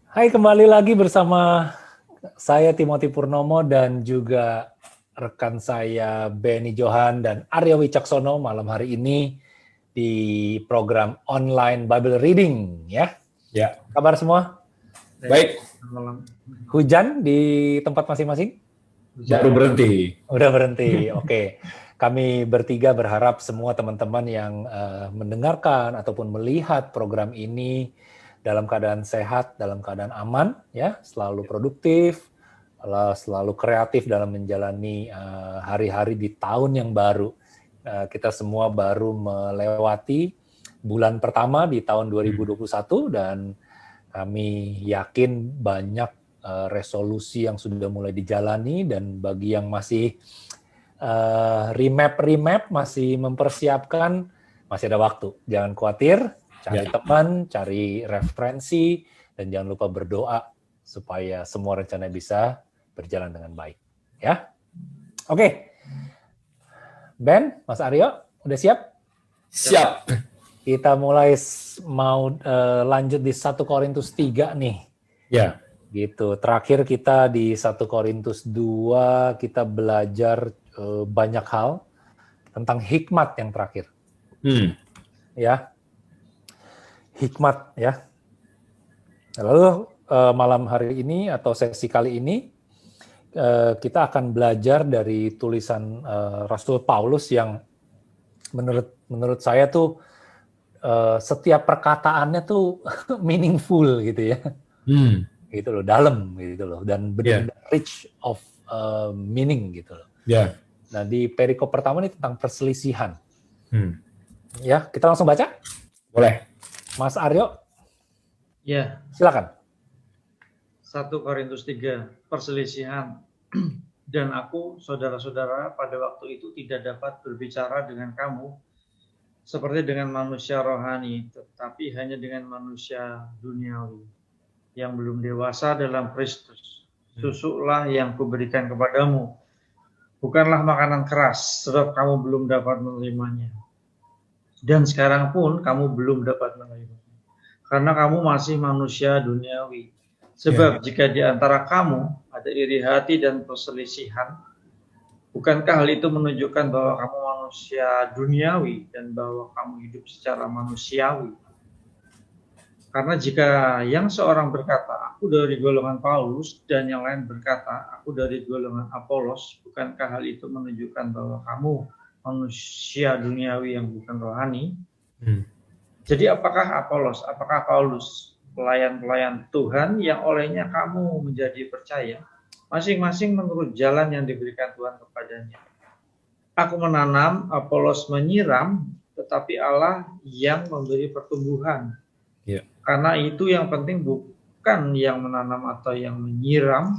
Hai, kembali lagi bersama saya Timothy Purnomo dan juga rekan saya Benny Johan dan Aryo Wicaksono malam hari ini di program online Bible Reading ya. Ya. Kabar semua? Baik. Hujan di tempat masing-masing? Baru berhenti. Udah berhenti. Oke. Kami bertiga berharap semua teman-teman yang mendengarkan ataupun melihat program ini dalam keadaan sehat, dalam keadaan aman, ya, selalu produktif, selalu kreatif dalam menjalani hari-hari di tahun yang baru. Kita semua baru melewati bulan pertama di tahun 2021 dan kami yakin banyak resolusi yang sudah mulai dijalani dan bagi yang masih remap masih mempersiapkan, masih ada waktu. Jangan khawatir, cari teman, cari referensi, dan jangan lupa berdoa supaya semua rencana bisa berjalan dengan baik. Ya, oke. Ben, Mas Aryo, udah siap? Siap. Kita mulai mau lanjut di 1 Korintus 3 nih. Ya. Gitu. Terakhir kita di 1 Korintus 2 kita belajar banyak hal tentang hikmat yang terakhir. Ya. Hikmat ya. Lalu malam hari ini atau sesi kali ini kita akan belajar dari tulisan Rasul Paulus yang menurut saya tuh setiap perkataannya tuh meaningful gitu ya. Gitu loh, dalam gitu loh, dan benar-benar rich of meaning gitu loh. Nah, di perikop pertama ini tentang perselisihan. Ya, kita langsung baca? Boleh. Mas Aryo? Ya. Silakan. 1 Korintus 3, perselisihan. Dan aku, saudara-saudara, pada waktu itu tidak dapat berbicara dengan kamu seperti dengan manusia rohani, tetapi hanya dengan manusia duniawi yang belum dewasa dalam Kristus. Susuklah yang kuberikan kepadamu, bukanlah makanan keras, sebab kamu belum dapat menerimanya. Dan sekarang pun kamu belum dapat menerimanya, karena kamu masih manusia duniawi. Sebab jika di antara kamu ada iri hati dan perselisihan, bukankah hal itu menunjukkan bahwa kamu manusia duniawi dan bahwa kamu hidup secara manusiawi? Karena jika yang seorang berkata, aku dari golongan Paulus, dan yang lain berkata, aku dari golongan Apolos, bukankah hal itu menunjukkan bahwa kamu manusia duniawi yang bukan rohani? Jadi apakah Apolos, apakah Paulus pelayan-pelayan Tuhan yang olehnya kamu menjadi percaya, masing-masing menurut jalan yang diberikan Tuhan kepadanya? Aku menanam, Apolos menyiram, tetapi Allah yang memberi pertumbuhan. Karena itu yang penting bukan yang menanam atau yang menyiram,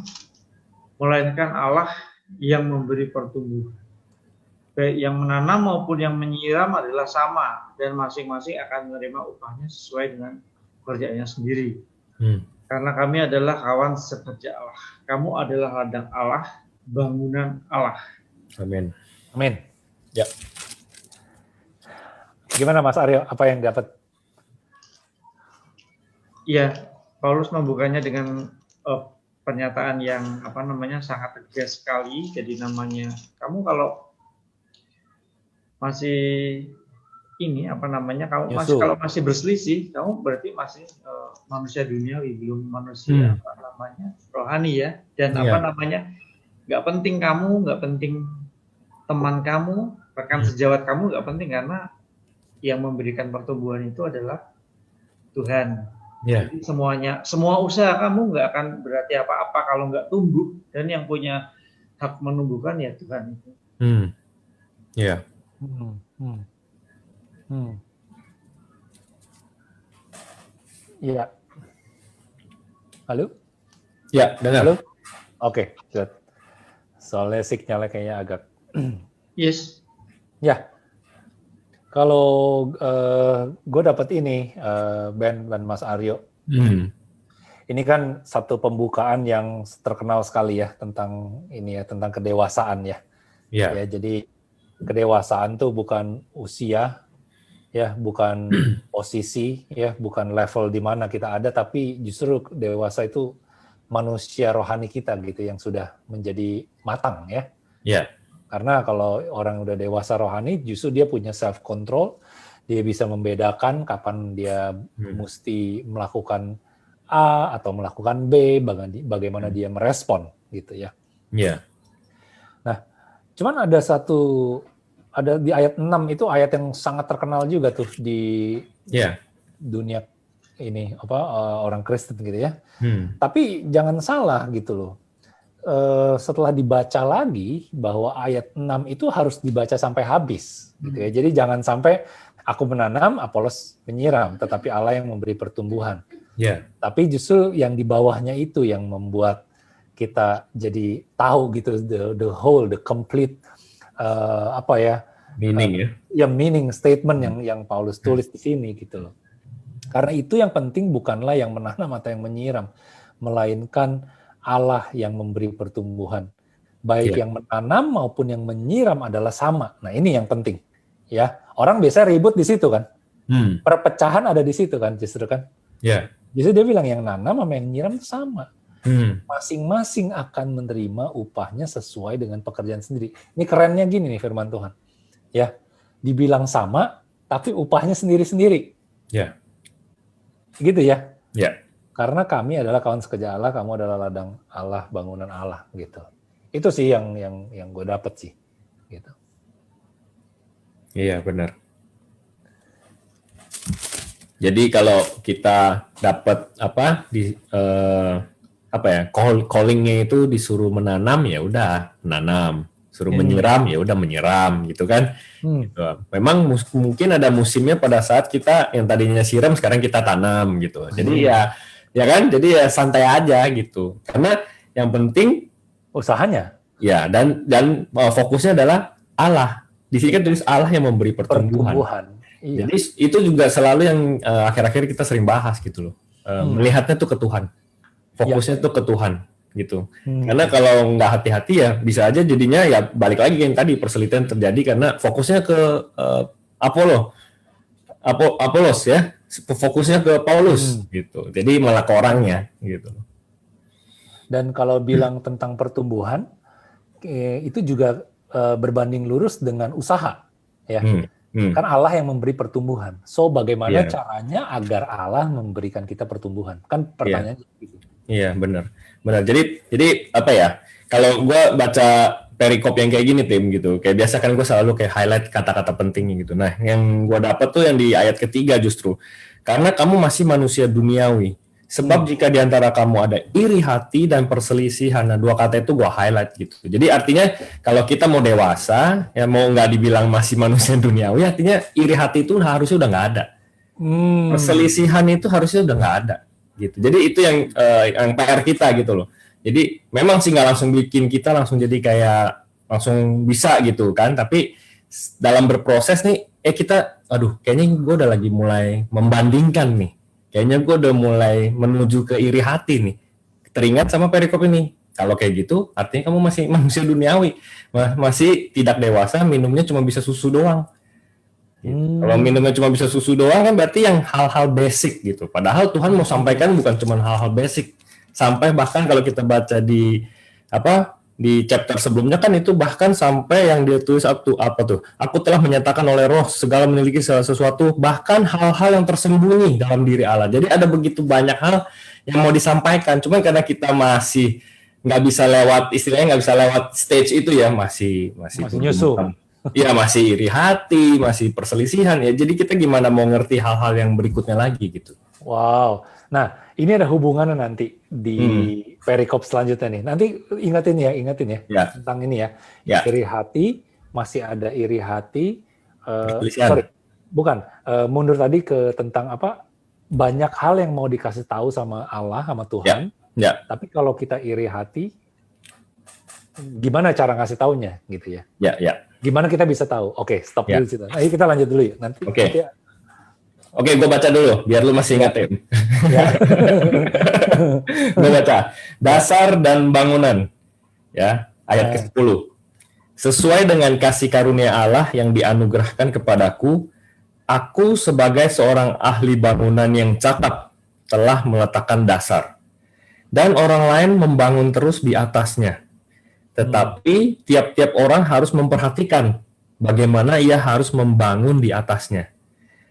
melainkan Allah yang memberi pertumbuhan. Baik yang menanam maupun yang menyiram adalah sama, dan masing-masing akan menerima upahnya sesuai dengan kerjanya sendiri. Karena kami adalah kawan sekerja Allah. Kamu adalah ladang Allah, bangunan Allah. Amin. Amin. Ya. Gimana Mas Aryo? Apa yang dapat? Ya, Paulus membukanya dengan pernyataan yang sangat tegas sekali. Jadi namanya, kamu kalau masih kalau masih berselisih, kamu berarti masih manusia duniawi, belum manusia rohani ya. Dan nggak penting kamu, nggak penting teman kamu, rekan sejawat kamu nggak penting, karena yang memberikan pertumbuhan itu adalah Tuhan. Jadi semua usaha kamu nggak akan berarti apa-apa kalau nggak tumbuh, dan yang punya hak menumbuhkan ya Tuhan itu. Iya. Halo? Ya, dengar. Halo? Oke, good. Soalnya signalnya kayaknya agak. Yes. Ya. Kalau gue dapat ini, Ben dan Mas Aryo. Ini kan satu pembukaan yang terkenal sekali ya tentang ini ya, tentang kedewasaan ya. Ya, jadi kedewasaan tuh bukan usia, ya, bukan posisi, ya, bukan level di mana kita ada, tapi justru dewasa itu manusia rohani kita gitu yang sudah menjadi matang, ya. Ya. Karena kalau orang udah dewasa rohani, justru dia punya self control, dia bisa membedakan kapan dia mesti melakukan A atau melakukan B, bagaimana dia merespon gitu, ya. Ya. Nah, cuman ada di ayat 6 itu ayat yang sangat terkenal juga tuh di dunia ini orang Kristen gitu ya. Tapi jangan salah gitu loh. Setelah dibaca lagi bahwa ayat 6 itu harus dibaca sampai habis gitu ya. Jadi jangan sampai aku menanam, Apolos menyiram, tetapi Allah yang memberi pertumbuhan. Tapi justru yang di bawahnya itu yang membuat kita jadi tahu gitu the whole, the complete meaning meaning statement yang Paulus tulis di sini gitu loh. Karena itu yang penting bukanlah yang menanam atau yang menyiram, melainkan Allah yang memberi pertumbuhan. Baik yang menanam maupun yang menyiram adalah sama. Nah, ini yang penting. Ya, orang biasa ribut di situ kan. Perpecahan ada di situ kan, justru kan. Justru dia bilang yang nanam sama yang nyiram sama. Masing-masing akan menerima upahnya sesuai dengan pekerjaan sendiri. Ini kerennya gini nih firman Tuhan. Ya, dibilang sama, tapi upahnya sendiri-sendiri. Gitu ya. Karena kami adalah kawan sekerja Allah, kamu adalah ladang Allah, bangunan Allah, gitu. Itu sih yang gue dapet sih, gitu. Iya, benar. Jadi kalau kita dapat callingnya itu disuruh menanam, ya udah menanam, suruh menyiram, ya udah menyiram, gitu kan. Gitu. Memang mungkin ada musimnya pada saat kita yang tadinya siram sekarang kita tanam gitu. Jadi ya kan, jadi ya santai aja gitu. Karena yang penting usahanya. Ya, dan fokusnya adalah Allah. Di sini kan tulis Allah yang memberi pertumbuhan. Iya. Jadi itu juga selalu yang akhir-akhir kita sering bahas gitu loh. Melihatnya tuh ke Tuhan. Fokusnya tuh ke Tuhan gitu. Karena kalau nggak hati-hati ya bisa aja jadinya ya balik lagi yang tadi perselisihan terjadi karena fokusnya ke Apolos ya. Fokusnya ke Paulus gitu. Jadi malah ke orangnya gitu. Dan kalau bilang tentang pertumbuhan itu juga berbanding lurus dengan usaha ya. Kan Allah yang memberi pertumbuhan. So bagaimana caranya agar Allah memberikan kita pertumbuhan? Kan pertanyaannya gitu. Iya, benar. Jadi apa ya? Kalau gue baca perikop yang kayak gini Tim gitu. Kayak biasa kan gue selalu kayak highlight kata-kata pentingnya gitu. Nah, yang gue dapat tuh yang di ayat ketiga justru. Karena kamu masih manusia duniawi. Sebab jika di antara kamu ada iri hati dan perselisihan, nah dua kata itu gue highlight gitu. Jadi artinya kalau kita mau dewasa, ya mau nggak dibilang masih manusia duniawi, artinya iri hati itu harusnya udah nggak ada. Perselisihan itu harusnya udah nggak ada. Gitu. Jadi itu yang PR kita gitu loh. Jadi memang sih nggak langsung bikin kita langsung jadi kayak langsung bisa gitu kan. Tapi dalam berproses nih, kita, kayaknya gue udah lagi mulai membandingkan nih. Kayaknya gue udah mulai menuju ke iri hati nih. Teringat sama perikop ini. Kalau kayak gitu, artinya kamu masih manusia duniawi. Masih tidak dewasa, minumnya cuma bisa susu doang. Gitu. Kalau minumnya cuma bisa susu doang kan berarti yang hal-hal basic gitu. Padahal Tuhan mau sampaikan bukan cuma hal-hal basic. Sampai bahkan kalau kita baca di chapter sebelumnya kan itu bahkan sampai yang dia tulis aku telah menyatakan oleh Roh segala memiliki sesuatu, bahkan hal-hal yang tersembunyi dalam diri Allah. Jadi ada begitu banyak hal yang mau disampaikan, cuman karena kita masih nggak bisa lewat stage itu ya, masih nyusu. Iya, masih iri hati, masih perselisihan ya. Jadi kita gimana mau ngerti hal-hal yang berikutnya lagi gitu. Wow. Nah, ini ada hubungannya nanti di perikop selanjutnya nih. Nanti ingatin ya. Tentang ini ya. Iri hati, masih ada iri hati. Mundur tadi ke tentang banyak hal yang mau dikasih tahu sama Allah, sama Tuhan. Tapi kalau kita iri hati, gimana cara ngasih taunya gitu ya? Gimana kita bisa tahu? Oke, stop dulu situ. Ayo kita lanjut dulu ya. Nanti. Oke, gue baca dulu, biar lu masih ingat ya. Gue baca, dasar dan bangunan, ya, ayat ke-10. Sesuai dengan kasih karunia Allah yang dianugerahkan kepadaku, aku sebagai seorang ahli bangunan yang cakap telah meletakkan dasar, dan orang lain membangun terus di atasnya. Tetapi tiap-tiap orang harus memperhatikan bagaimana ia harus membangun di atasnya.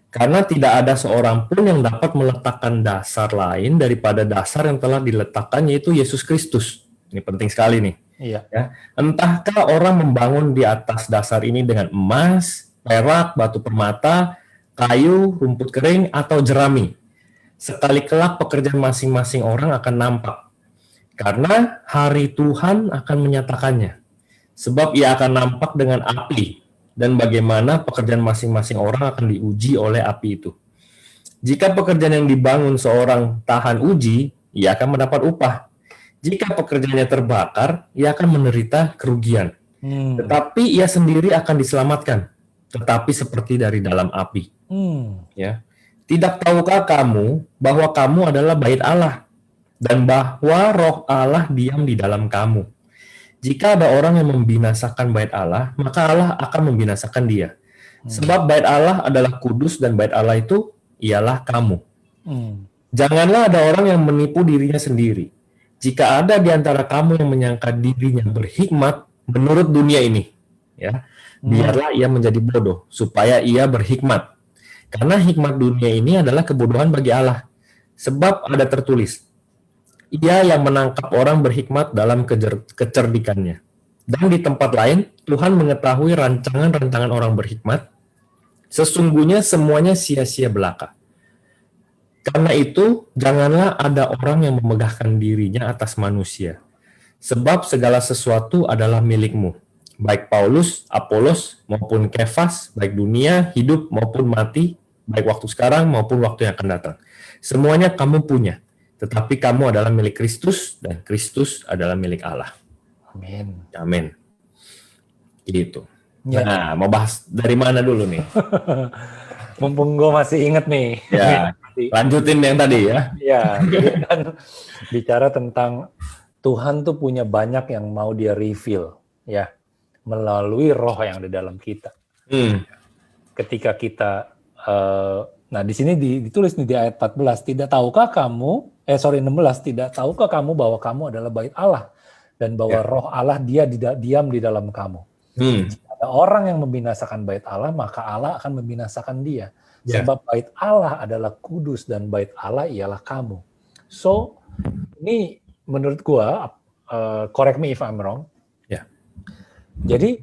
Karena tidak ada seorang pun yang dapat meletakkan dasar lain daripada dasar yang telah diletakkan, yaitu Yesus Kristus. Ini penting sekali nih. Iya. Ya. Entahkah orang membangun di atas dasar ini dengan emas, perak, batu permata, kayu, rumput kering, atau jerami. Sekali kelak pekerjaan masing-masing orang akan nampak. Karena hari Tuhan akan menyatakannya. Sebab ia akan nampak dengan api, dan bagaimana pekerjaan masing-masing orang akan diuji oleh api itu. Jika pekerjaan yang dibangun seorang tahan uji, ia akan mendapat upah. Jika pekerjaannya terbakar, ia akan menderita kerugian. Tetapi ia sendiri akan diselamatkan, tetapi seperti dari dalam api. Ya. Tidak tahukah kamu bahwa kamu adalah bait Allah, dan bahwa roh Allah diam di dalam kamu? Jika ada orang yang membinasakan bait Allah, maka Allah akan membinasakan dia. Sebab bait Allah adalah kudus, dan bait Allah itu ialah kamu. Janganlah ada orang yang menipu dirinya sendiri. Jika ada di antara kamu yang menyangka dirinya berhikmat menurut dunia ini, ya, biarlah ia menjadi bodoh, supaya ia berhikmat. Karena hikmat dunia ini adalah kebodohan bagi Allah. Sebab ada tertulis, ia yang menangkap orang berhikmat dalam kecerdikannya. Dan di tempat lain, Tuhan mengetahui rancangan-rancangan orang berhikmat, sesungguhnya semuanya sia-sia belaka. Karena itu, janganlah ada orang yang memegahkan dirinya atas manusia. Sebab segala sesuatu adalah milikmu. Baik Paulus, Apolos, maupun Kefas, baik dunia, hidup maupun mati, baik waktu sekarang maupun waktu yang akan datang. Semuanya kamu punya. Tetapi kamu adalah milik Kristus, dan Kristus adalah milik Allah. Amin. Amin. Gitu. Ya. Nah, mau bahas dari mana dulu nih? Mumpung gue masih inget nih. Ya, lanjutin yang tadi ya. Ya, jadi kan bicara tentang Tuhan tuh punya banyak yang mau dia reveal, ya, melalui roh yang ada dalam kita. Ketika kita, nah di sini ditulis nih di ayat 14, tidak tahukah kamu, 16, tidak tahukah kamu bahwa kamu adalah bait Allah, dan bahwa roh Allah diam di dalam kamu. Jika ada orang yang membinasakan bait Allah, maka Allah akan membinasakan dia. Sebab bait Allah adalah kudus, dan bait Allah ialah kamu. So, ini menurut gua, correct me if I'm wrong. Jadi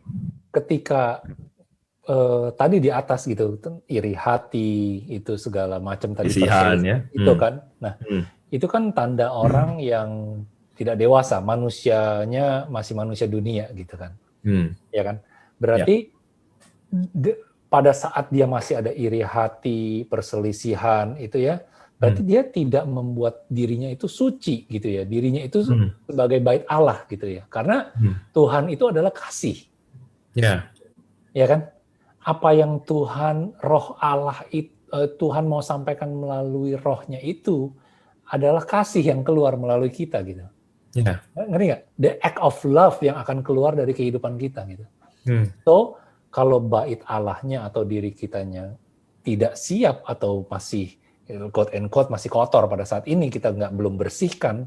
ketika tadi di atas gitu, iri hati, itu segala macam tadi, Isihan, ya. Itu kan, nah itu kan tanda orang yang tidak dewasa, manusianya masih manusia dunia gitu kan, ya kan? Berarti pada saat dia masih ada iri hati, perselisihan itu ya, berarti dia tidak membuat dirinya itu suci gitu ya, dirinya itu sebagai bait Allah gitu ya, karena Tuhan itu adalah kasih, ya kan? Apa yang Tuhan, roh Allah itu, Tuhan mau sampaikan melalui rohnya itu adalah kasih yang keluar melalui kita gitu. Ngerti nggak? The act of love yang akan keluar dari kehidupan kita gitu. So, kalau bait Allahnya atau diri kitanya tidak siap atau masih quote and quote masih kotor pada saat ini, kita belum bersihkan,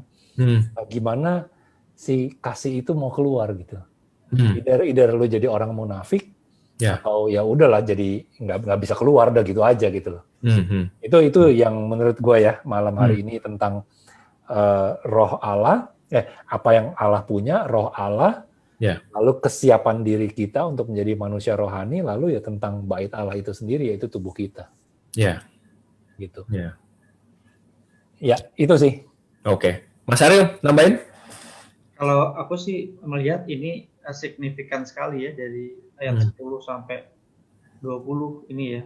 gimana si kasih itu mau keluar gitu? Either lu jadi orang munafik, atau ya udahlah jadi nggak bisa keluar dah gitu aja gitu loh. Itu yang menurut gue ya malam hari ini tentang roh Allah, apa yang Allah punya, roh Allah, lalu kesiapan diri kita untuk menjadi manusia rohani, lalu ya tentang bait Allah itu sendiri, yaitu tubuh kita. Gitu. Ya, itu sih. Oke. Mas Ariel, nambahin? Kalau aku sih melihat ini signifikan sekali ya, dari ayat 10 sampai 20 ini ya.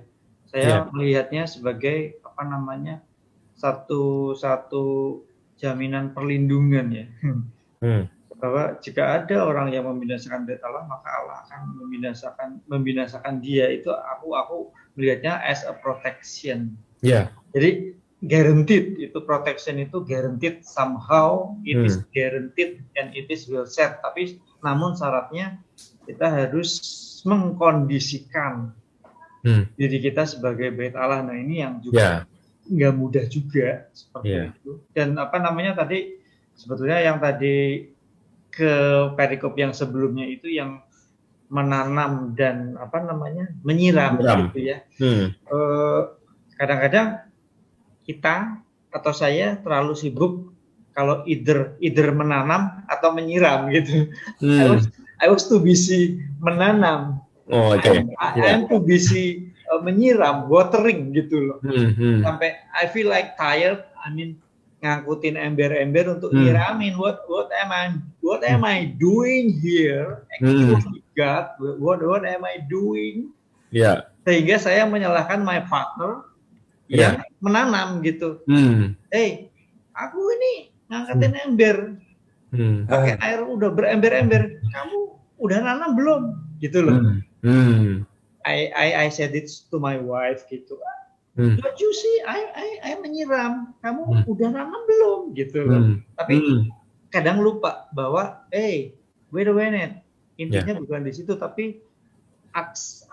Saya melihatnya sebagai satu jaminan perlindungan ya. Bahwa jika ada orang yang membinasakan bait Allah, maka Allah akan membinasakan dia. Itu aku melihatnya as a protection. Jadi guaranteed, itu protection itu guaranteed, somehow it is guaranteed and it is well said. Tapi namun syaratnya kita harus mengkondisikan diri kita sebagai bait Allah. Nah ini yang juga nggak mudah juga seperti itu. Dan tadi sebetulnya yang tadi ke perikop yang sebelumnya itu yang menanam dan menyiram gitu ya. Kadang-kadang kita atau saya terlalu sibuk kalau either menanam atau menyiram gitu. I was too busy menanam. I'm too busy menyiram, watering gitu loh. Sampai I feel like tired. Ngangkutin ember-ember untuk nyiramin. What am I doing here? Actually, God, what am I doing? Sehingga saya menyalahkan my partner yang menanam gitu. Hey, aku ini ngangkatin ember, pakai air udah berember-ember. Kamu udah nanam belum? Gitu loh. I said it to my wife gitu. Don't you see, I menyiram. Kamu udah nanam belum? Gitu loh. Tapi kadang lupa bahwa, wait a minute. Intinya bukan di situ, tapi ask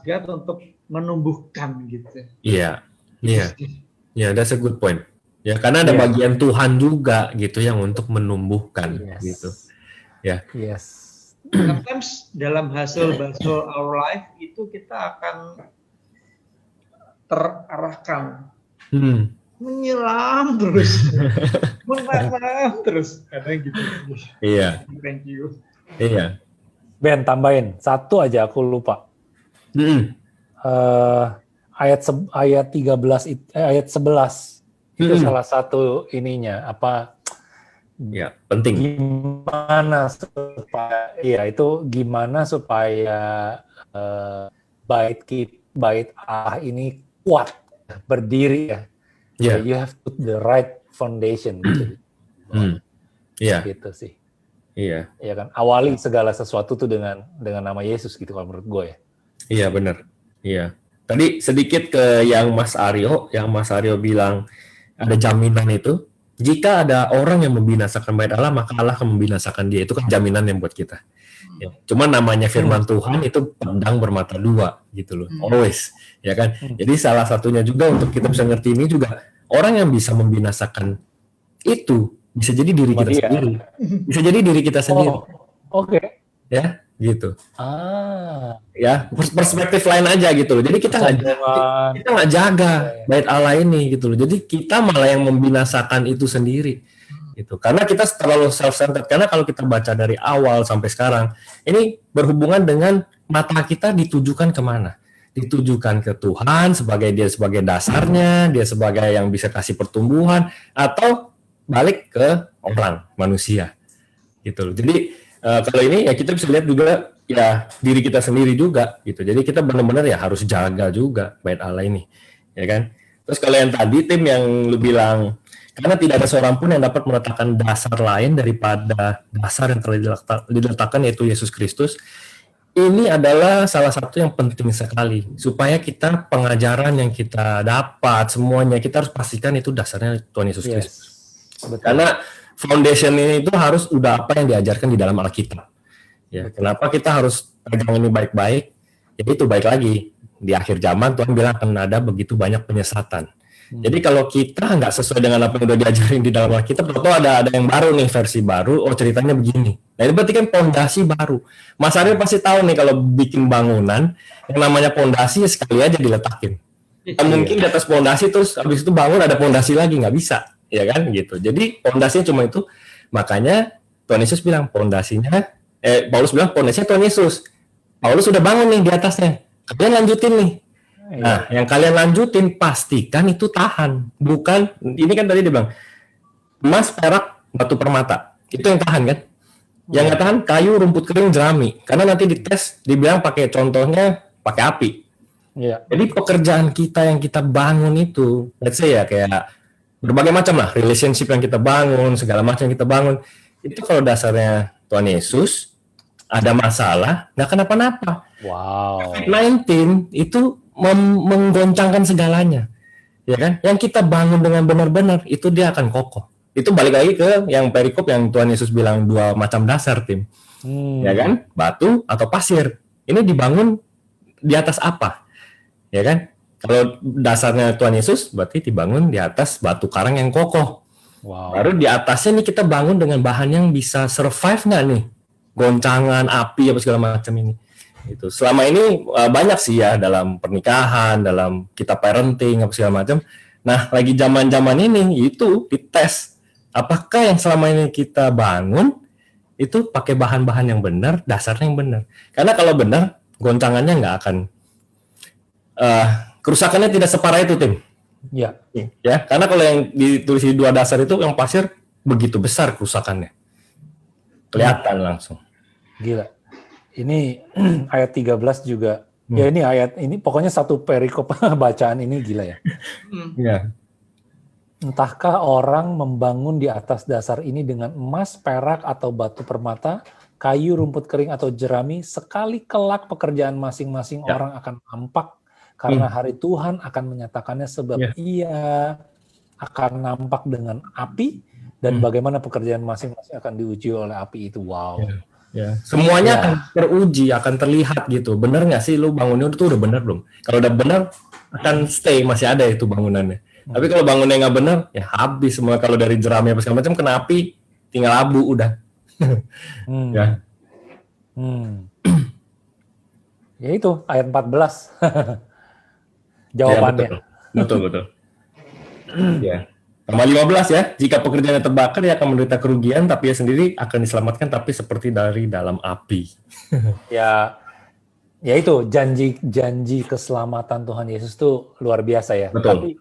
God untuk menumbuhkan gitu. That's a good point. Ya, karena ada bagian Tuhan juga gitu yang untuk menumbuhkan gitu. Sometimes dalam hasil our life itu kita akan terarahkan menyiram terus, menanam terus, kadang gitu. Thank you. Ben, tambahin satu aja, aku lupa. Ayat 13 ayat 11 itu salah satu ininya penting. Gimana supaya bait Allah ini kuat berdiri ya. You have to put the right foundation gitu. Gitu sih. Iya kan, awali segala sesuatu tuh dengan nama Yesus gitu kalau menurut gue ya. Iya benar. Iya. Tadi sedikit ke yang Mas Aryo bilang ada jaminan itu. Jika ada orang yang membinasakan bait Allah, maka Allah akan membinasakan dia. Itu kan jaminan yang buat kita. Ya. Cuma namanya firman Tuhan itu pedang bermata dua gitu loh. Always, ya kan? Jadi salah satunya juga untuk kita bisa ngerti ini juga orang yang bisa membinasakan itu bisa jadi diri kita sendiri. Bisa jadi diri kita sendiri. Oke. Ya, gitu. Ya, perspektif lain aja gitu loh. Jadi kita nggak jaga bait Allah ini gitu loh. Jadi kita malah yang membinasakan itu sendiri. Gitu. Karena kita terlalu self-centered. Karena kalau kita baca dari awal sampai sekarang, ini berhubungan dengan mata kita ditujukan kemana? Ditujukan ke Tuhan sebagai dasarnya, dia sebagai yang bisa kasih pertumbuhan, atau balik ke orang, manusia. Gitu loh. Jadi kalau ini ya kita bisa lihat juga ya diri kita sendiri juga gitu. Jadi kita benar-benar ya harus jaga juga bait Allah ini, ya kan? Terus kalau yang tadi tim yang lu bilang karena tidak ada seorang pun yang dapat meletakkan dasar lain daripada dasar yang telah diletakkan yaitu Yesus Kristus. Ini adalah salah satu yang penting sekali supaya kita pengajaran yang kita dapat semuanya kita harus pastikan itu dasarnya Tuhan Yesus Kristus. Karena foundation ini itu harus udah apa yang diajarkan di dalam Alkitab. Ya, kenapa kita harus pegang ini baik-baik? Jadi itu baik lagi di akhir zaman Tuhan bilang akan ada begitu banyak penyesatan. Jadi kalau kita nggak sesuai dengan apa yang udah diajarin di dalam Alkitab, atau ada yang baru nih, versi baru, ceritanya begini. Nah itu berarti kan pondasi baru. Mas Aryo pasti tahu nih kalau bikin bangunan, yang namanya pondasi sekali aja diletakin. Mungkin di atas pondasi terus habis itu bangun ada pondasi lagi, nggak bisa, ya kan gitu. Jadi pondasinya cuma itu. Makanya Tuhan Yesus bilang pondasinya, Paulus bilang pondasinya Tuhan Yesus. Paulus sudah bangun nih di atasnya. Kalian lanjutin nih. Nah, yang kalian lanjutin pastikan itu tahan. Bukan, ini kan tadi dia bilang emas, perak, batu permata. Itu yang tahan kan? Yang nggak tahan kayu, rumput kering, jerami. Karena nanti dites dibilang pakai contohnya pakai api. Jadi pekerjaan kita yang kita bangun itu, let's say ya kayak berbagai macam lah relationship yang kita bangun, segala macam yang kita bangun. Itu kalau dasarnya Tuhan Yesus ada masalah, nggak kenapa-napa. Wow. COVID-19 itu menggoncangkan segalanya, ya kan? Yang kita bangun dengan benar-benar itu dia akan kokoh. Itu balik lagi ke yang perikop yang Tuhan Yesus bilang dua macam dasar tim, ya kan? Batu atau pasir. Ini dibangun di atas apa? Ya kan? Kalau dasarnya Tuhan Yesus, berarti dibangun di atas batu karang yang kokoh. Wow. Baru di atasnya nih kita bangun dengan bahan yang bisa survive nggak nih? Goncangan, api, apa segala macam ini. Itu. Selama ini banyak sih ya dalam pernikahan, dalam kita parenting, apa segala macam. Nah, lagi zaman-zaman ini itu dites. Apakah yang selama ini kita bangun itu pakai bahan-bahan yang benar, dasarnya yang benar. Karena kalau benar, goncangannya nggak akan, kerusakannya tidak separah itu, Tim. Ya. Ya, karena kalau yang ditulis di 2 dasar itu yang pasir begitu besar kerusakannya. Kelihatan langsung. Gila. Ini ayat 13 juga. Ya ini ayat ini pokoknya satu perikop bacaan ini gila ya. Ya. Entahkah orang membangun di atas dasar ini dengan emas, perak atau batu permata, kayu, rumput kering atau jerami, sekali kelak pekerjaan masing-masing orang akan nampak karena hari Tuhan akan menyatakannya sebab ia akan nampak dengan api dan bagaimana pekerjaan masing-masing akan diuji oleh api itu. Wow. Ya. Semuanya akan teruji, akan terlihat gitu. Bener nggak sih lu bangunnya itu udah bener belum? Kalau udah bener akan stay, masih ada itu bangunannya. Tapi kalau bangunnya nggak bener, ya habis semua. Kalau dari jerami apa segala macam kena api, tinggal abu udah. Ya. Ya itu ayat 14. Jawabannya. Ya, betul. Ya. Tambah 15 ya, jika pekerjaannya terbakar dia akan menderita kerugian, tapi ia sendiri akan diselamatkan, tapi seperti dari dalam api. Ya itu janji keselamatan Tuhan Yesus tuh luar biasa ya. Betul.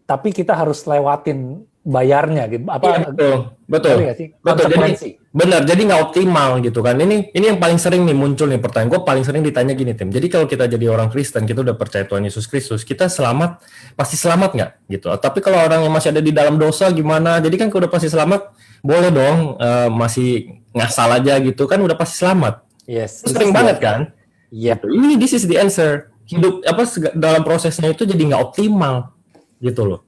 Tapi kita harus lewatin bayarnya gitu. Iya, betul. Konsekuensi. Benar, jadi nggak optimal gitu kan. Ini yang paling sering nih muncul nih pertanyaan. Gue paling sering ditanya gini, Tim. Jadi kalau kita jadi orang Kristen, kita udah percaya Tuhan Yesus Kristus, kita selamat, pasti selamat nggak gitu. Tapi kalau orang yang masih ada di dalam dosa gimana? Jadi kan kalau udah pasti selamat, boleh dong masih ngasal aja gitu kan udah pasti selamat. Yes. Sering banget kan? Iya. Gitu. Ini this is the answer. Hidup dalam prosesnya itu jadi nggak optimal gitu loh.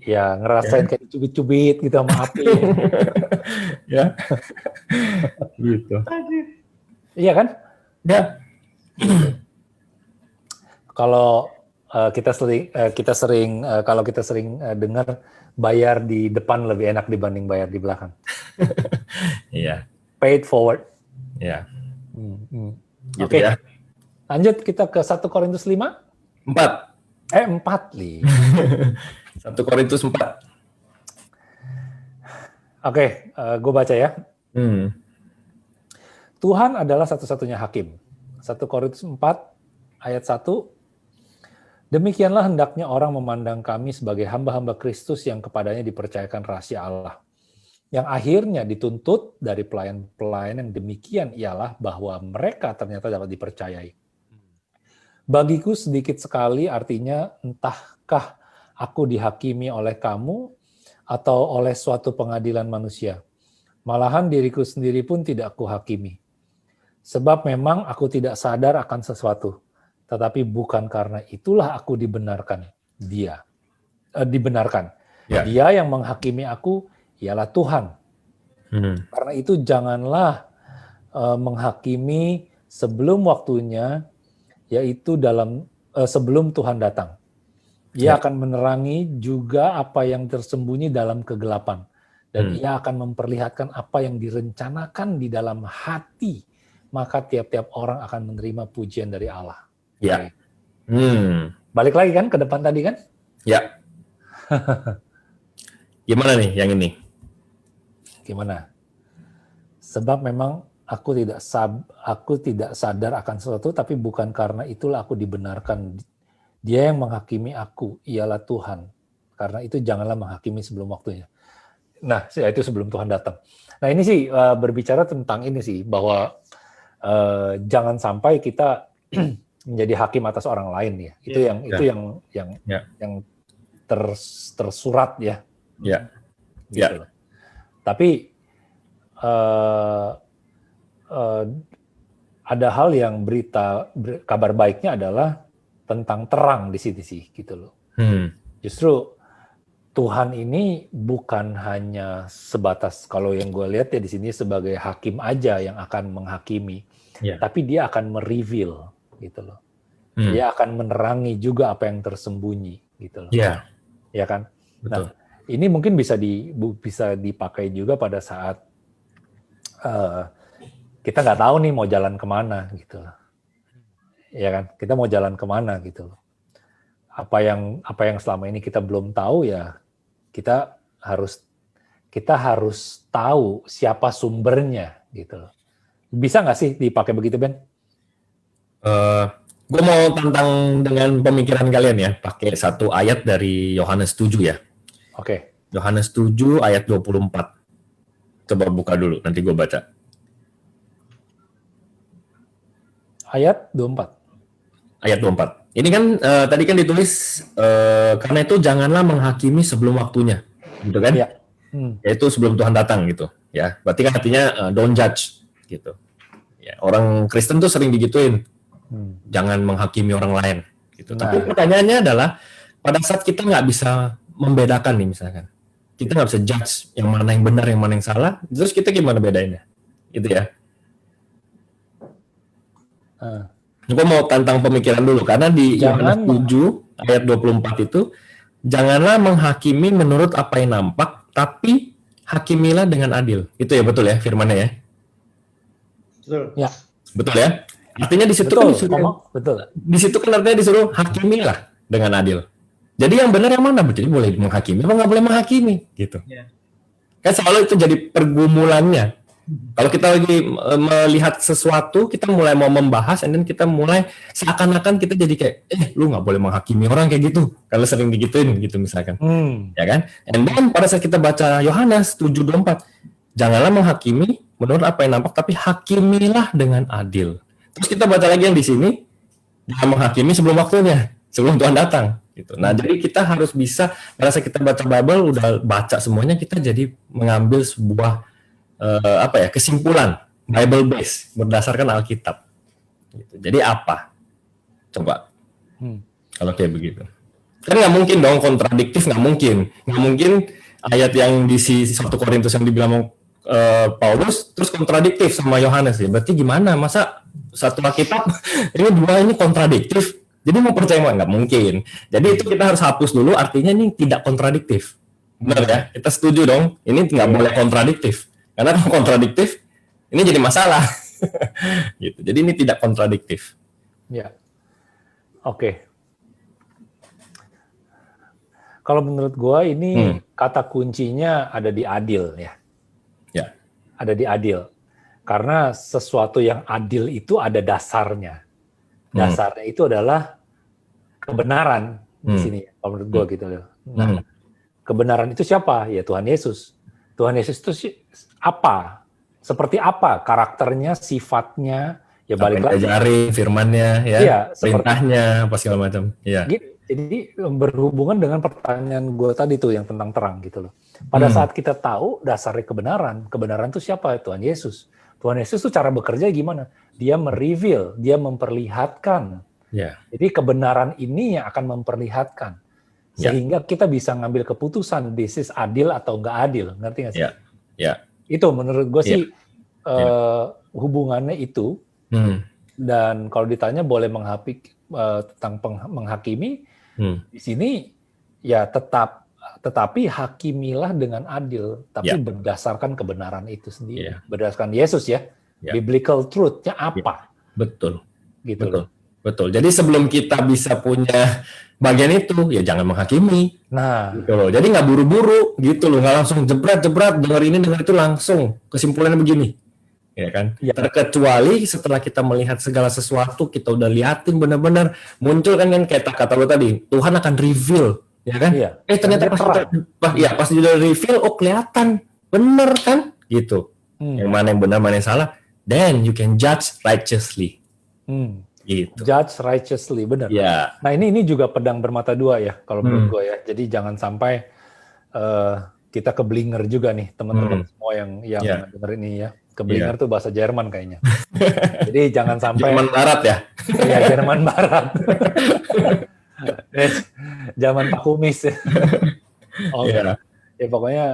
Ya, ngerasain kayak dicubit-cubit gitu sama api. Ya. Gitu. Iya kan? Ya. Kalau kita sering dengar bayar di depan lebih enak dibanding bayar di belakang. Iya. Pay it forward. Ya. Gitu Oke. ya. Lanjut kita ke 1 Korintus 5. 4. 4, Li. 1 Korintus 4. Oke, gue baca ya. Hmm. Tuhan adalah satu-satunya hakim. 1 Korintus 4 ayat 1. Demikianlah hendaknya orang memandang kami sebagai hamba-hamba Kristus yang kepadanya dipercayakan rahasia Allah. Yang akhirnya dituntut dari pelayan-pelayan yang demikian ialah bahwa mereka ternyata dapat dipercayai. Bagiku sedikit sekali artinya entahkah aku dihakimi oleh kamu atau oleh suatu pengadilan manusia. Malahan diriku sendiri pun tidak aku hakimi. Sebab memang aku tidak sadar akan sesuatu. Tetapi bukan karena itulah aku dibenarkan. Dibenarkan. Ya. Dia yang menghakimi aku ialah Tuhan. Karena itu janganlah menghakimi sebelum waktunya, yaitu sebelum Tuhan datang. Ia akan menerangi juga apa yang tersembunyi dalam kegelapan. Dan ia akan memperlihatkan apa yang direncanakan di dalam hati. Maka tiap-tiap orang akan menerima pujian dari Allah. Ya. Balik lagi kan ke depan tadi kan? Ya. Gimana nih yang ini? Gimana? Sebab memang aku tidak sadar akan sesuatu, tapi bukan karena itulah aku dibenarkan. Dia yang menghakimi aku, ialah Tuhan. Karena itu janganlah menghakimi sebelum waktunya. Nah, itu sebelum Tuhan datang. Nah, ini sih berbicara tentang ini sih, bahwa jangan sampai kita menjadi hakim atas orang lain ya. Itu yang tersurat ya. Ya. Gitu. Tapi ada hal yang kabar baiknya adalah tentang terang di sini sih gitu loh. Justru Tuhan ini bukan hanya sebatas, kalau yang gue lihat ya di sini sebagai hakim aja yang akan menghakimi, tapi dia akan mereveal gitu loh. Dia akan menerangi juga apa yang tersembunyi gitu loh. Iya. Ya kan? Betul. Nah, ini mungkin bisa dipakai juga pada saat kita nggak tahu nih mau jalan kemana gitu loh. Ya kan? Kita mau jalan kemana gitu loh. Apa yang selama ini kita belum tahu ya kita harus tahu siapa sumbernya gitu loh. Bisa nggak sih dipakai begitu, Ben? Gue mau tantang dengan pemikiran kalian ya, pakai satu ayat dari Yohanes 7 ya. Oke. Yohanes 7 ayat 24. Coba buka dulu, nanti gue baca. Ayat 24. Ayat 24. Ini kan tadi kan ditulis karena itu janganlah menghakimi sebelum waktunya, gitu kan? Ya. Yaitu sebelum Tuhan datang gitu, ya. Berarti kan artinya don't judge, gitu. Ya, orang Kristen tuh sering digituin, jangan menghakimi orang lain, gitu. Tapi pertanyaannya adalah pada saat kita nggak bisa membedakan nih misalkan, kita nggak bisa judge yang mana yang benar, yang mana yang salah, terus kita gimana bedainnya, gitu ya? Gue mau tantang pemikiran dulu, karena di Yohanes 7 ayat 24 itu, janganlah menghakimi menurut apa yang nampak, tapi hakimilah dengan adil. Itu ya betul ya firmannya ya? Betul. Ya. Betul ya? Artinya di situ kan disuruh, betul. Di situ kan artinya disuruh hakimilah dengan adil. Jadi yang benar yang mana? Jadi boleh menghakimi apa nggak boleh menghakimi? Gitu. Ya. Kan selalu itu jadi pergumulannya. Kalau kita lagi melihat sesuatu, kita mulai mau membahas, dan kita mulai seakan-akan kita jadi kayak, lu nggak boleh menghakimi orang kayak gitu. Kalau sering digituin gitu misalkan, ya kan? And then pada saat kita baca Yohanes 7:24, janganlah menghakimi menurut apa yang nampak, tapi hakimilah dengan adil. Terus kita baca lagi yang di sini, jangan menghakimi sebelum waktunya, sebelum Tuhan datang. Gitu. Nah, jadi kita harus bisa, pada saat kita baca Bible, udah baca semuanya, kita jadi mengambil sebuah kesimpulan Bible base berdasarkan Alkitab. Gitu. Jadi apa? Coba kalau kayak begitu, kan nggak mungkin dong kontradiktif, nggak mungkin ayat yang di 1 Korintus yang dibilang Paulus terus kontradiktif sama Yohanes ya. Berarti gimana? Masa satu Alkitab ini kontradiktif? Jadi mau percaya nggak mungkin. Jadi itu kita harus hapus dulu. Artinya ini tidak kontradiktif. Benar ya? Kita setuju dong. Ini nggak boleh kontradiktif. Karena kalau kontradiktif, ini jadi masalah. Gitu. Jadi ini tidak kontradiktif. Ya. Oke. Kalau menurut gua ini kata kuncinya ada di adil ya. Ya. Ada di adil. Karena sesuatu yang adil itu ada dasarnya. Dasarnya itu adalah kebenaran di sini. Kalau menurut gua gitu loh. Nah, kebenaran itu siapa? Ya Tuhan Yesus. Tuhan Yesus itu apa? Seperti apa karakternya, sifatnya, ya balik lagi. Ajarin firmannya, ya, perintahnya, apa segala macam. Ya. Jadi berhubungan dengan pertanyaan gue tadi tuh yang tentang terang gitu loh. Pada saat kita tahu dasarnya kebenaran itu siapa? Tuhan Yesus. Tuhan Yesus tuh cara bekerja gimana? Dia mereveal, dia memperlihatkan. Ya. Jadi kebenaran ini yang akan memperlihatkan. Sehingga kita bisa ngambil keputusan this is adil atau enggak adil, ngerti nggak sih? Ya. Itu menurut gue sih hubungannya itu. Dan kalau ditanya boleh tentang menghakimi, di sini ya tetapi hakimilah dengan adil, tapi berdasarkan kebenaran itu sendiri, berdasarkan Yesus ya, biblical truth-nya apa? Betul. Gitu. Betul. Jadi sebelum kita bisa punya bagian itu, ya jangan menghakimi. Nah, gitu loh. Jadi nggak buru-buru, gitu loh. Nggak langsung jebret, dengar ini, dengar itu langsung. Kesimpulannya begini, ya kan? Ya. Terkecuali setelah kita melihat segala sesuatu, kita udah liatin benar-benar muncul kan kayak kata lo tadi, Tuhan akan reveal, ya kan? Iya. Ternyata pas udah reveal, oh kelihatan, bener kan? Gitu. Yang mana yang benar, mana yang salah. Then you can judge righteously. Gitu. Judge righteously, benar. Yeah. Nah ini juga pedang bermata dua ya, kalau menurut gue ya. Jadi jangan sampai kita keblinger juga nih teman-teman semua yang denger ini ya. Keblinger tuh bahasa Jerman kayaknya. Jadi jangan sampai Jerman Barat ya. Iya, Jerman Barat. Zaman Pak Kumis. Ya pokoknya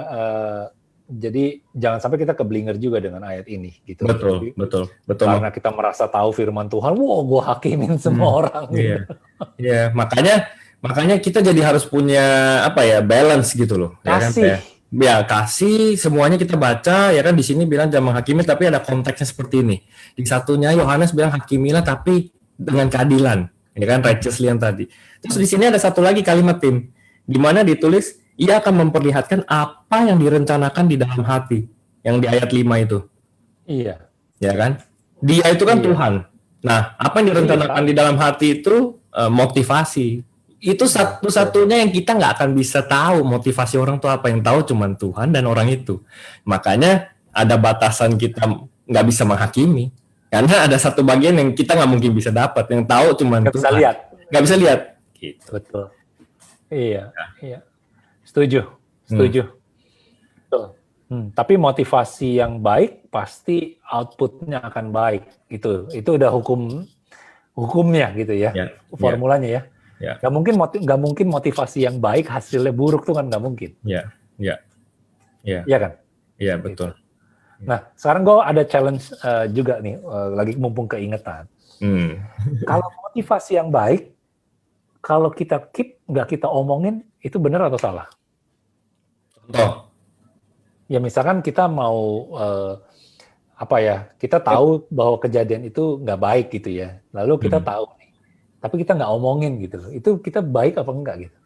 Jadi jangan sampai kita keblinger juga dengan ayat ini gitu. Betul. Karena kita merasa tahu firman Tuhan, wow, gue hakimin semua orang. Iya. Iya, makanya kita jadi harus punya balance gitu loh. Kasih. Kasih semuanya kita baca ya kan, di sini bilang jangan menghakimi tapi ada konteksnya seperti ini. Di satunya Yohanes bilang hakimilah tapi dengan keadilan. Ya kan, righteously yang tadi. Terus di sini ada satu lagi kalimat Tim, di mana ditulis ia akan memperlihatkan apa yang direncanakan di dalam hati, yang di ayat 5 itu. Iya. Ya kan? Dia itu kan Tuhan. Nah, apa yang direncanakan di dalam hati itu motivasi. Itu satu-satunya yang kita nggak akan bisa tahu motivasi orang tuh apa. Yang tahu cuma Tuhan dan orang itu. Makanya ada batasan kita nggak bisa menghakimi. Karena ada satu bagian yang kita nggak mungkin bisa dapat. Yang tahu cuma Tuhan. Nggak bisa lihat. Gitu. Betul. Iya. Setuju. Betul. Tapi motivasi yang baik pasti outputnya akan baik. Itu udah hukumnya gitu ya. Formulanya ya. Nggak mungkin motivasi yang baik hasilnya buruk tuh kan nggak mungkin. Iya kan? Iya betul. Nah sekarang gue ada challenge juga nih, lagi mumpung keingetan. Kalau motivasi yang baik, kalau kita keep nggak kita omongin, itu benar atau salah? Contoh. Ya misalkan kita mau kita tahu bahwa kejadian itu nggak baik gitu ya. Lalu kita tahu nih, tapi kita nggak omongin gitu. Itu kita baik apa enggak gitu?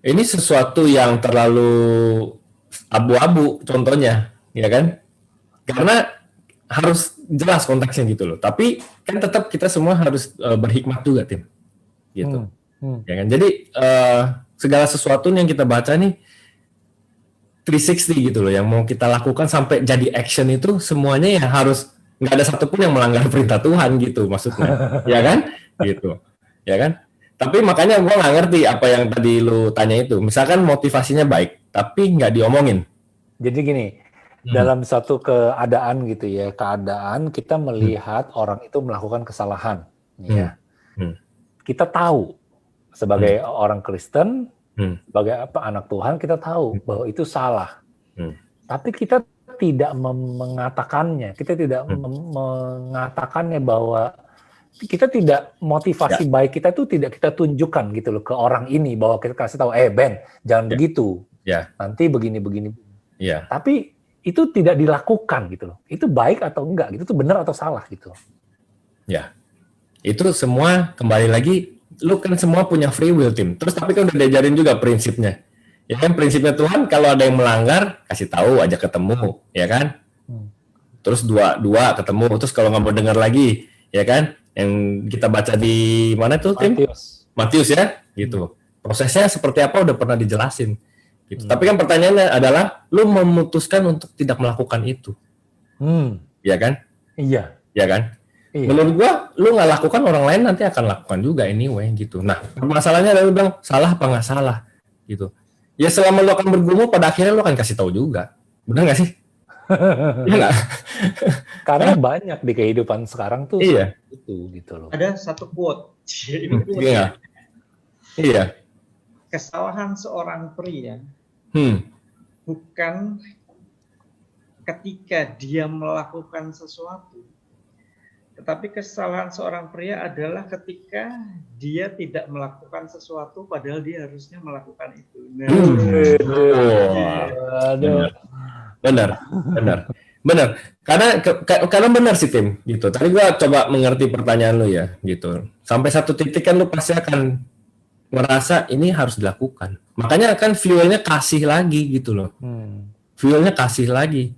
Ini sesuatu yang terlalu abu-abu contohnya, ya kan? Karena harus jelas konteksnya gitu loh. Tapi kan tetap kita semua harus berhikmat juga, Tim. Gitu. Ya kan? Jadi segala sesuatu yang kita baca nih 360 gitu loh, yang mau kita lakukan sampai jadi action itu semuanya ya harus, nggak ada satupun yang melanggar perintah Tuhan gitu maksudnya, ya kan? Gitu, ya kan? Tapi makanya gue nggak ngerti apa yang tadi lu tanya itu. Misalkan motivasinya baik, tapi nggak diomongin. Jadi gini, dalam satu keadaan gitu ya, keadaan kita melihat orang itu melakukan kesalahan, ya. Kita tahu sebagai orang Kristen, sebagai anak Tuhan, kita tahu bahwa itu salah. Tapi kita tidak mengatakannya, kita tidak mengatakannya bahwa kita tidak, motivasi baik kita itu tidak kita tunjukkan gitu loh ke orang ini, bahwa kita kasih tahu, Ben, jangan begitu, nanti begini. Tapi itu tidak dilakukan gitu loh. Itu baik atau enggak gitu, itu benar atau salah gitu. Ya, itu semua kembali lagi, lu kan semua punya free will, Tim. Terus tapi kan udah diajarin juga prinsipnya. Ya kan, prinsipnya Tuhan, kalau ada yang melanggar, kasih tahu, ajak ketemu, ya kan? Terus dua ketemu, terus kalau nggak mau dengar lagi, ya kan? Yang kita baca di mana tuh, Tim? Matius ya, gitu. Prosesnya seperti apa udah pernah dijelasin. Gitu. Tapi kan pertanyaannya adalah, lu memutuskan untuk tidak melakukan itu, ya kan? Iya. Ya kan? Iya. Menurut gua, lu nggak lakukan, orang lain nanti akan lakukan juga anyway, gitu. Nah, masalahnya adalah lu bilang salah apa nggak salah, gitu. Ya selama lu akan bergumul, pada akhirnya lu akan kasih tahu juga, benar nggak sih? Ya nggak? Karena banyak di kehidupan sekarang tuh itu gitu loh. Ada satu quote, Iya. Kesalahan seorang pria bukan ketika dia melakukan sesuatu, tetapi kesalahan seorang pria adalah ketika dia tidak melakukan sesuatu padahal dia harusnya melakukan itu. Benar. Karena benar sih, Tim, gitu. Tadi gua coba mengerti pertanyaan lu ya, gitu. Sampai satu titik kan lu pasti akan merasa ini harus dilakukan. Makanya kan fuelnya kasih lagi gitu loh. Fuelnya kasih lagi.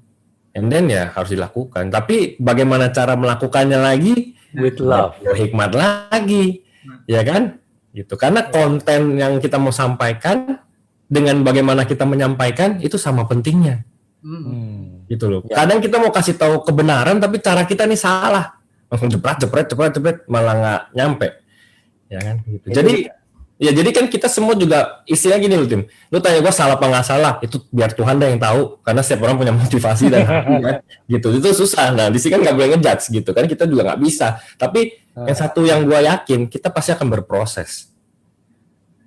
And then ya harus dilakukan. Tapi bagaimana cara melakukannya lagi? With love. Hikmat lagi. Ya kan? Gitu. Karena konten yang kita mau sampaikan dengan bagaimana kita menyampaikan itu sama pentingnya. Gitu loh. Kadang kita mau kasih tahu kebenaran tapi cara kita nih salah. Langsung jepret malah nggak nyampe. Ya kan? Gitu. Jadi kan kita semua juga istilah gini loh, Tim. Lu tanya gue salah apa nggak salah, itu biar Tuhan dah yang tahu. Karena setiap orang punya motivasi dan kan, gitu. Itu susah. Nah, di sini kan nggak boleh ngejudge gitu kan. Kita juga nggak bisa. Tapi yang satu yang gue yakin, kita pasti akan berproses.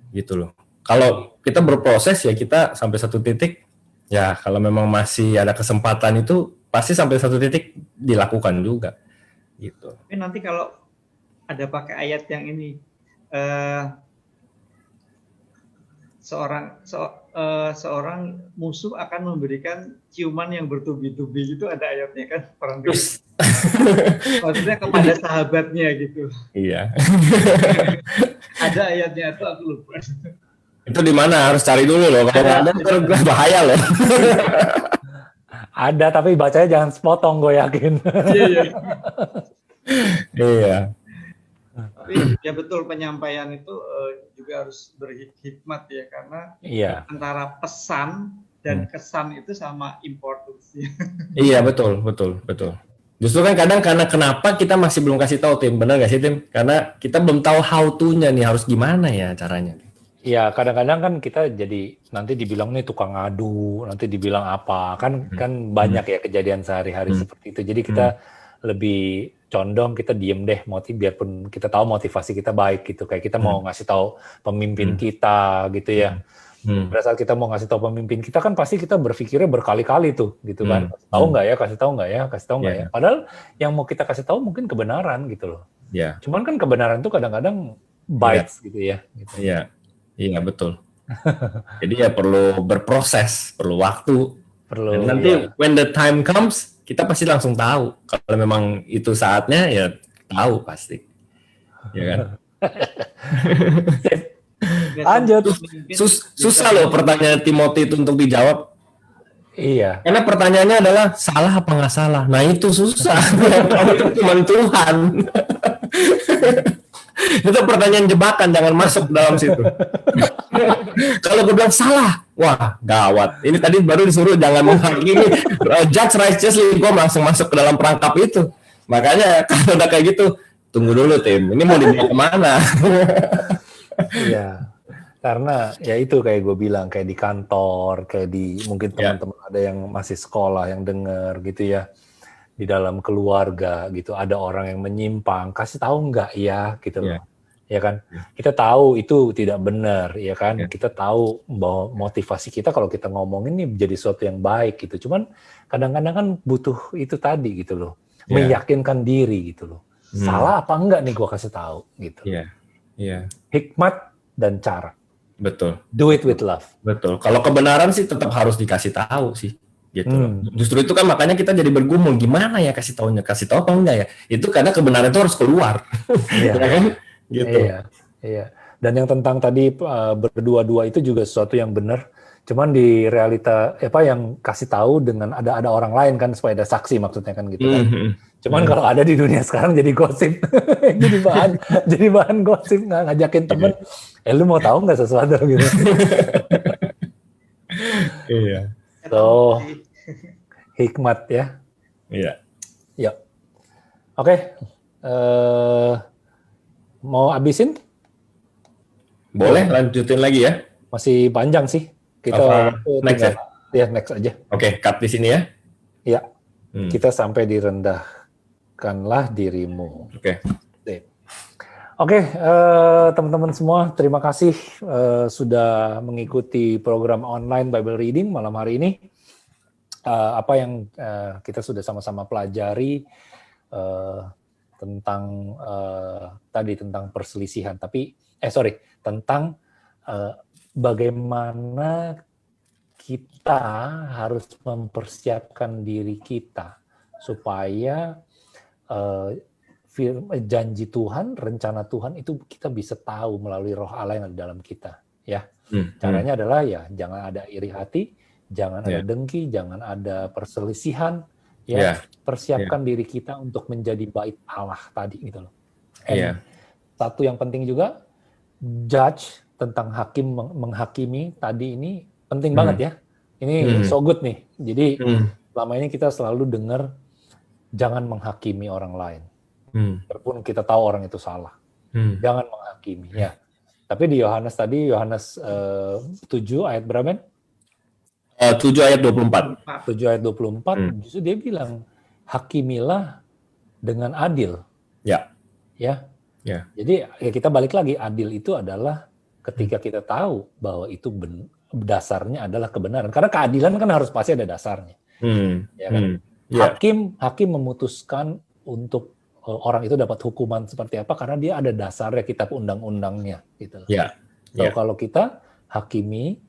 Gitu loh. Kalau kita berproses ya kita sampai satu titik, ya kalau memang masih ada kesempatan itu pasti sampai satu titik dilakukan juga, gitu. Tapi nanti kalau ada pakai ayat yang ini, seorang musuh akan memberikan ciuman yang bertubi-tubi, gitu ada ayatnya kan, orang maksudnya kepada sahabatnya gitu. Iya. Ada ayatnya itu, aku lupa. Itu di mana? Harus cari dulu loh. Kalau ada itu bahaya loh. Ada, tapi bacanya jangan sepotong, gue yakin. Iya. Iya. Tapi ya betul, penyampaian itu juga harus berhikmat ya, karena antara pesan dan kesan itu sama importance. Iya, betul. Justru kan kadang karena kenapa kita masih belum kasih tahu, Tim, benar nggak sih, Tim? Karena kita belum tahu how to-nya nih, harus gimana ya caranya. Iya, kadang-kadang kan kita jadi nanti dibilang nih tukang ngadu, nanti dibilang apa, kan banyak ya kejadian sehari-hari seperti itu. Jadi kita lebih condong kita diem deh, biarpun kita tahu motivasi kita baik gitu, kayak kita mau ngasih tahu pemimpin kita gitu ya. Pada saat kita mau ngasih tahu pemimpin kita kan pasti kita berpikirnya berkali-kali tuh gitu kan, tahu nggak ya, kasih tahu nggak ya. Padahal yang mau kita kasih tahu mungkin kebenaran gitu loh. Cuman kan kebenaran itu kadang-kadang bites gitu ya. Gitu. Iya, betul. Jadi ya perlu berproses, perlu waktu. Dan nanti when the time comes, kita pasti langsung tahu. Kalau memang itu saatnya, ya tahu pasti. Ya kan? Lanjut. Susah loh pertanyaan Timothy itu untuk dijawab. Iya. Karena pertanyaannya adalah salah apa nggak salah. Nah itu susah. Itu cuma Tuhan. Itu pertanyaan jebakan, jangan masuk dalam situ. Kalau gue bilang salah, wah gawat. Ini tadi baru disuruh jangan menghakimi, judge righteously, gue langsung masuk ke dalam perangkap itu. Makanya kalau udah kayak gitu, tunggu dulu Tim, ini mau dibawa kemana? Iya, karena ya itu kayak gue bilang, kayak di kantor, kayak di mungkin teman-teman ada yang masih sekolah yang denger gitu ya. Di dalam keluarga gitu ada orang yang menyimpang, kasih tahu nggak ya gitu loh. Ya kan, kita tahu itu tidak benar, ya kan, kita tahu bahwa motivasi kita kalau kita ngomongin ini menjadi sesuatu yang baik gitu, cuman kadang-kadang kan butuh itu tadi gitu loh, meyakinkan diri gitu loh. Salah apa enggak nih gua kasih tahu gitu. Hikmat dan cara. Betul. Do it with love. Betul. Kalau kebenaran sih tetap harus dikasih tahu sih. Gitu. Justru itu kan makanya kita jadi bergumul, gimana ya kasih tahu apa enggak ya? Itu karena kebenaran itu harus keluar. Ya kan? Gitu. Iya. Dan yang tentang tadi berdua-dua itu juga sesuatu yang benar. Cuman di realita yang kasih tahu dengan ada orang lain kan, supaya ada saksi maksudnya kan gitu kan. Cuman kalau ada di dunia sekarang jadi gosip. jadi bahan gosip, nggak ngajakin temen. Lu mau tahu nggak sesuatu gitu. Iya. So, hikmat ya. Iya. Yuk. Oke. Mau abisin? Boleh, lanjutin lagi ya. Masih panjang sih. Kita next ya? Ya, next aja. Oke, cut di sini ya. Iya. Kita sampai direndahkanlah dirimu. Oke, teman-teman semua, terima kasih sudah mengikuti program online Bible Reading malam hari ini. Apa yang kita sudah sama-sama pelajari tentang tentang perselisihan, tentang bagaimana kita harus mempersiapkan diri kita supaya janji Tuhan, rencana Tuhan itu kita bisa tahu melalui Roh Allah yang ada di dalam kita, ya. Caranya adalah ya jangan ada iri hati, jangan ada dengki, jangan ada perselisihan, ya. Persiapkan diri kita untuk menjadi bait Allah tadi gitu loh. Satu yang penting juga, judge tentang menghakimi tadi ini penting banget ya. Ini so good nih. Jadi selama ini kita selalu dengar jangan menghakimi orang lain. Walaupun kita tahu orang itu salah. Jangan menghakimi ya. Tapi di Yohanes 7 ayat berapa? 7 ayat 24. 7 ayat 24 justru dia bilang hakimilah dengan adil. Ya. Jadi ya kita balik lagi, adil itu adalah ketika kita tahu bahwa itu dasarnya adalah kebenaran. Karena keadilan kan harus pasti ada dasarnya. Ya kan? Hakim memutuskan untuk orang itu dapat hukuman seperti apa karena dia ada dasarnya, kitab undang-undangnya gitu. Kalau kita hakimi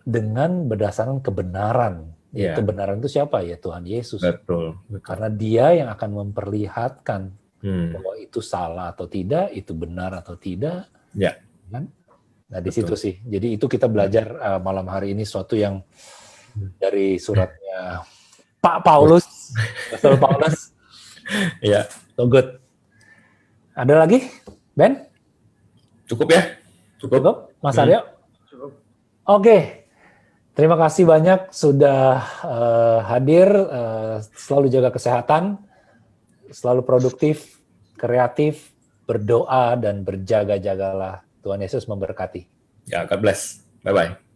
dengan berdasarkan kebenaran. Kebenaran itu siapa? Ya Tuhan Yesus. Betul. Karena dia yang akan memperlihatkan bahwa itu salah atau tidak, itu benar atau tidak. Kan? Nah di situ sih. Jadi itu kita belajar malam hari ini suatu yang dari suratnya Pak Paulus, Rasul Paulus. So good. Ada lagi, Ben? Cukup ya? Cukup, Mas Aryo? Cukup. Oke. Terima kasih banyak sudah hadir. Selalu jaga kesehatan, selalu produktif, kreatif, berdoa, dan berjaga-jagalah. Tuhan Yesus memberkati. God bless. Bye-bye.